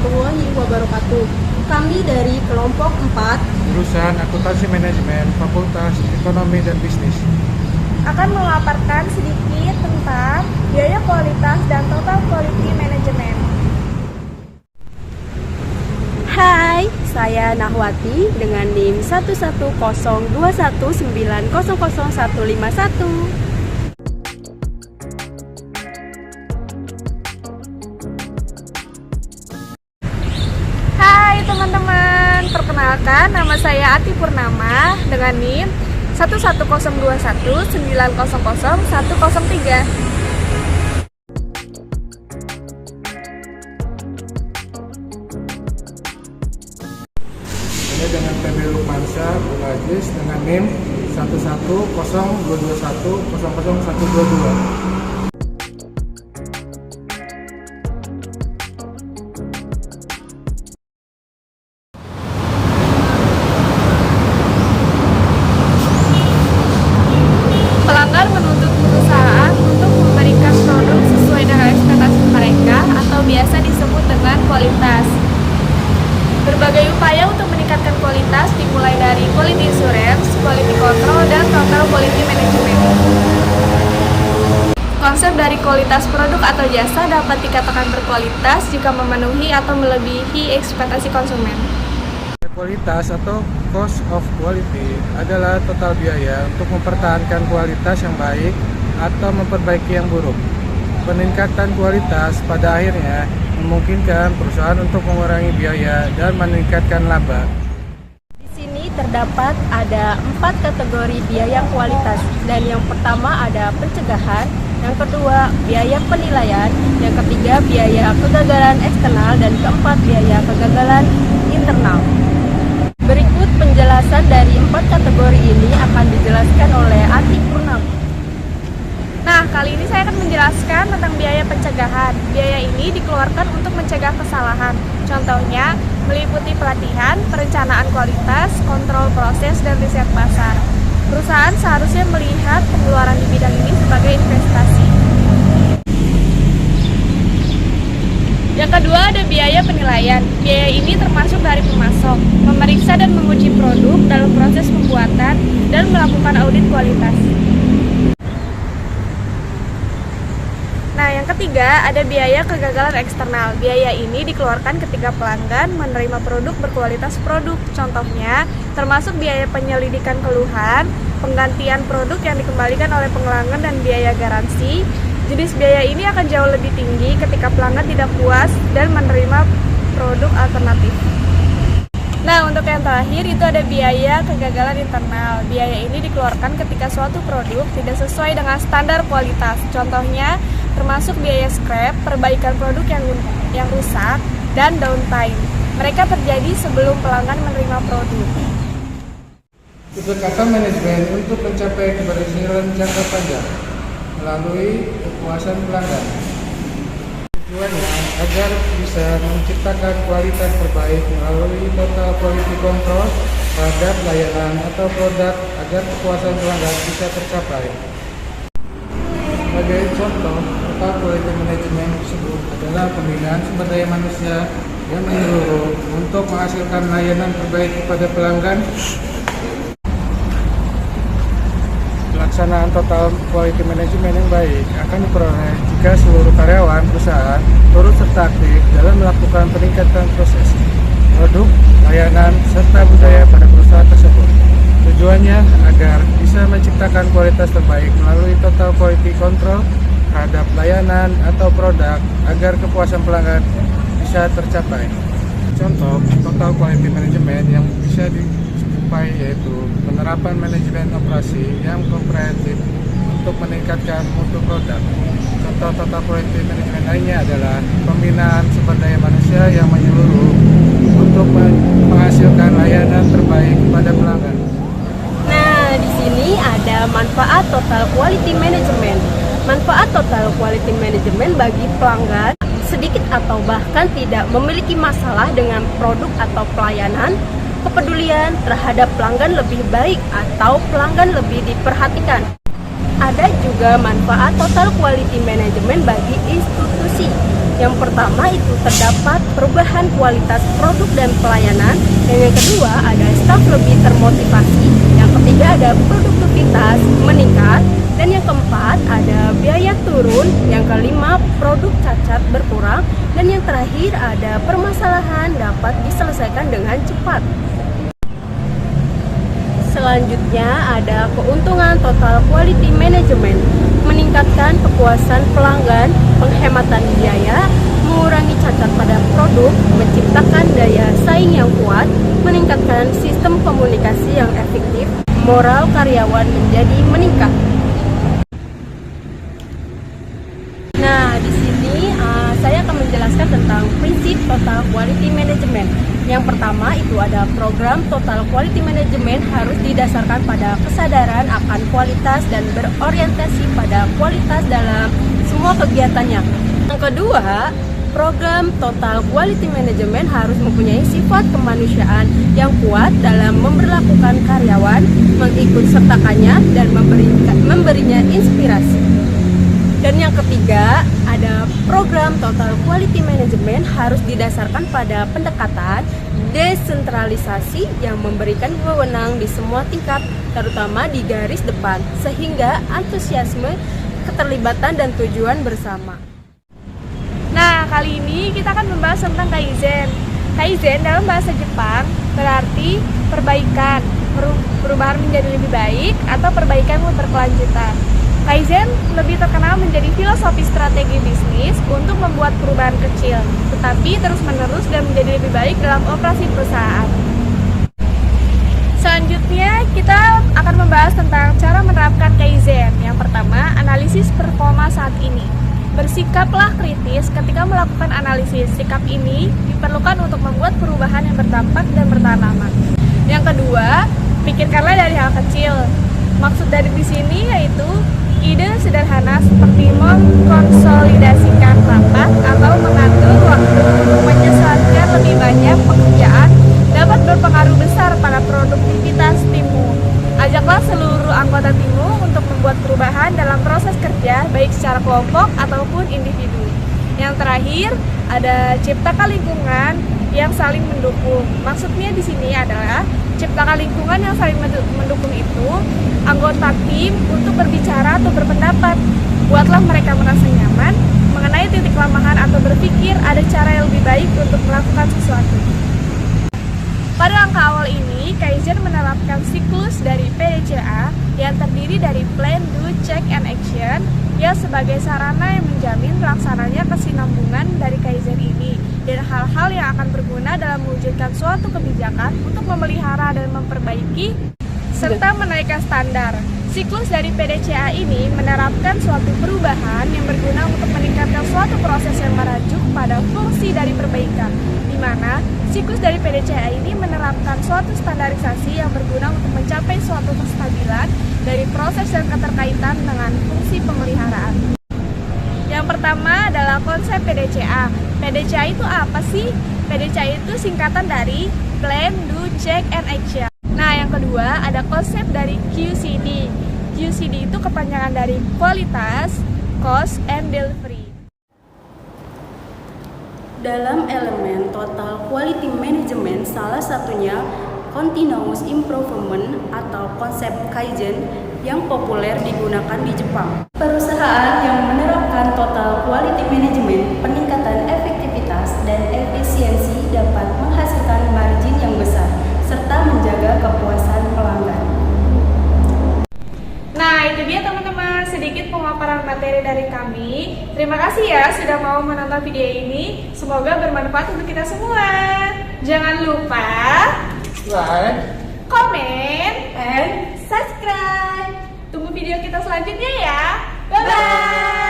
warahmatullahi wabarakatuh. Kami dari kelompok 4 jurusan Akuntansi Manajemen Fakultas Ekonomi dan Bisnis akan memaparkan sedikit tentang biaya kualitas dan total quality management. Hai, saya Nahwati dengan NIM 11021900151. Hai teman-teman, perkenalkan nama saya Ati Purnama dengan NIM 11021900103. Ini dengan PB Lukmansyah Bung Aziz dengan NIM 11022100122. Pelanggan menuntut perusahaan untuk memberikan produk sesuai dengan ekspektasi mereka atau biasa disebut dengan kualitas. Berbagai upaya untuk meningkatkan kualitas dimulai dari quality assurance, quality control, dan total quality management. Konsep dari kualitas produk atau jasa dapat dikatakan berkualitas jika memenuhi atau melebihi ekspektasi konsumen. Kualitas atau cost of quality adalah total biaya untuk mempertahankan kualitas yang baik atau memperbaiki yang buruk. Peningkatan kualitas pada akhirnya memungkinkan perusahaan untuk mengurangi biaya dan meningkatkan laba. Di sini terdapat ada 4 kategori biaya kualitas, dan yang pertama ada pencegahan, yang kedua biaya penilaian, yang ketiga biaya kegagalan eksternal, dan keempat biaya kegagalan internal. Berikut penjelasan dari 4 kategori ini akan dijelaskan oleh Ati Purnama. Nah, kali ini saya akan menjelaskan tentang biaya pencegahan. Biaya ini dikeluarkan untuk mencegah kesalahan. Contohnya, meliputi pelatihan, perencanaan kualitas, kontrol proses, dan riset pasar. Perusahaan seharusnya melihat pengeluaran di bidang ini sebagai investasi. Yang kedua ada biaya penilaian. Biaya ini termasuk dari pemasok, memeriksa dan menguji produk dalam proses pembuatan, dan melakukan audit kualitas. Nah, yang ketiga ada biaya kegagalan eksternal. Biaya ini dikeluarkan ketika pelanggan menerima produk berkualitas produk. Contohnya, termasuk biaya penyelidikan keluhan, penggantian produk yang dikembalikan oleh pelanggan, dan biaya garansi. Jenis biaya ini akan jauh lebih tinggi ketika pelanggan tidak puas dan menerima produk alternatif. Nah, untuk yang terakhir itu ada biaya kegagalan internal. Biaya ini dikeluarkan ketika suatu produk tidak sesuai dengan standar kualitas. Contohnya, termasuk biaya scrap, perbaikan produk yang rusak, dan downtime. Mereka terjadi sebelum pelanggan menerima produk. Pendekatan manajemen untuk mencapai keberhasilan jangka panjang melalui kepuasan pelanggan. Tujuannya agar bisa menciptakan kualitas terbaik melalui total quality control terhadap layanan atau produk agar kepuasan pelanggan bisa tercapai. Sebagai contoh, total quality management tersebut adalah pembinaan sumber daya manusia yang menyeluruh untuk menghasilkan layanan terbaik kepada pelanggan. Pelaksanaan total quality management yang baik akan diperoleh jika seluruh karyawan perusahaan turut serta aktif dalam melakukan peningkatan proses, produk, layanan, serta budaya pada perusahaan tersebut. Tujuannya agar bisa menciptakan kualitas terbaik melalui total quality control terhadap layanan atau produk agar kepuasan pelanggan bisa tercapai. Contoh total quality management yang bisa dicapai yaitu penerapan manajemen operasi yang komprehensif untuk meningkatkan mutu produk. Contoh total quality management lainnya adalah pembinaan sumber daya manusia yang menyeluruh untuk menghasilkan layanan terbaik kepada pelanggan. Nah, di sini ada manfaat total quality management. Manfaat total quality management bagi pelanggan sedikit atau bahkan tidak memiliki masalah dengan produk atau pelayanan, kepedulian terhadap pelanggan lebih baik atau pelanggan lebih diperhatikan. Ada juga manfaat total quality management bagi institusi. Yang pertama itu terdapat perubahan kualitas produk dan pelayanan, dan yang kedua ada staf lebih termotivasi, yang ketiga ada produktivitas meningkat, dan yang keempat ada biaya turun, yang kelima produk cacat berkurang, dan yang terakhir ada permasalahan dapat diselesaikan dengan cepat. Selanjutnya ada keuntungan total quality management, meningkatkan kepuasan pelanggan, penghematan biaya, mengurangi cacat pada produk, menciptakan daya saing yang kuat, meningkatkan sistem komunikasi yang efektif, moral karyawan menjadi meningkat. Nah, di sini saya akan menjelaskan tentang prinsip total quality management. Yang pertama itu ada program total quality management harus didasarkan pada kesadaran akan kualitas dan berorientasi pada kualitas dalam semua kegiatannya. Yang kedua, program total quality management harus mempunyai sifat kemanusiaan yang kuat dalam memperlakukan karyawan, mengikutsertakannya dan memberinya inspirasi. Dan yang ketiga, ada program total quality management harus didasarkan pada pendekatan desentralisasi yang memberikan wewenang di semua tingkat, terutama di garis depan, sehingga antusiasme, keterlibatan, dan tujuan bersama. Nah, kali ini kita akan membahas tentang Kaizen. Kaizen dalam bahasa Jepang berarti perbaikan, perubahan menjadi lebih baik, atau perbaikan yang berkelanjutan. Kaizen lebih terkenal menjadi filosofi strategi bisnis untuk membuat perubahan kecil, tetapi terus-menerus dan menjadi lebih baik dalam operasi perusahaan. Selanjutnya, kita akan membahas tentang cara menerapkan Kaizen. Yang pertama, analisis performa saat ini. Bersikaplah kritis ketika melakukan analisis. Sikap ini diperlukan untuk membuat perubahan yang berdampak dan bertahan lama. Yang kedua, pikirkanlah dari hal kecil. Maksud dari di sini yaitu ide sederhana seperti mengkonsolidasikan rapat atau mengatur waktu untuk menyelesaikan lebih banyak pekerjaan dapat berpengaruh besar pada produktivitas timmu. Ajaklah seluruh anggota timmu untuk membuat perubahan dalam proses kerja baik secara kelompok ataupun individu. Yang terakhir, ada ciptakan lingkungan yang saling mendukung. Maksudnya di sini adalah ciptakan lingkungan yang saling mendukung itu anggota tim untuk berbicara atau berpendapat. Buatlah mereka merasa nyaman mengenai titik kelemahan atau berpikir ada cara yang lebih baik untuk melakukan sesuatu. Pada langkah awal ini, Kaizen menerapkan siklus dari PDCA yang terdiri dari Plan, Do, Check, and Action yang sebagai sarana yang menjamin pelaksananya kesinambungan dari Kaizen ini dan hal-hal yang akan berguna dalam mewujudkan suatu kebijakan untuk memelihara dan memperbaiki serta menaikkan standar. Siklus dari PDCA ini menerapkan suatu perubahan yang berguna untuk meningkatkan suatu proses yang merujuk pada fungsi dari perbaikan, di mana siklus dari PDCA ini menerapkan suatu standarisasi yang berguna untuk mencapai suatu kestabilan dari proses dan keterkaitan dengan fungsi pemeliharaan. Yang pertama adalah konsep PDCA. PDCA itu apa sih? PDCA itu singkatan dari Plan, Do, Check, and Action. Nah, yang kedua ada konsep dari QCD. QCD itu kepanjangan dari kualitas, cost, and delivery. Dalam elemen total quality management, salah satunya continuous improvement atau konsep Kaizen yang populer digunakan di Jepang. Perusahaan yang menerapkan total quality management, peningkatan efektivitas dan efisiensi dapat menghasilkan margin yang besar serta menjaga kepuasan pelanggan. Nah, itu dia teman-teman sedikit pemaparan materi dari kami. Terima kasih ya sudah mau menonton video ini. Semoga bermanfaat untuk kita semua. Jangan lupa like, comment, and subscribe. Tunggu video kita selanjutnya ya. Bye-bye.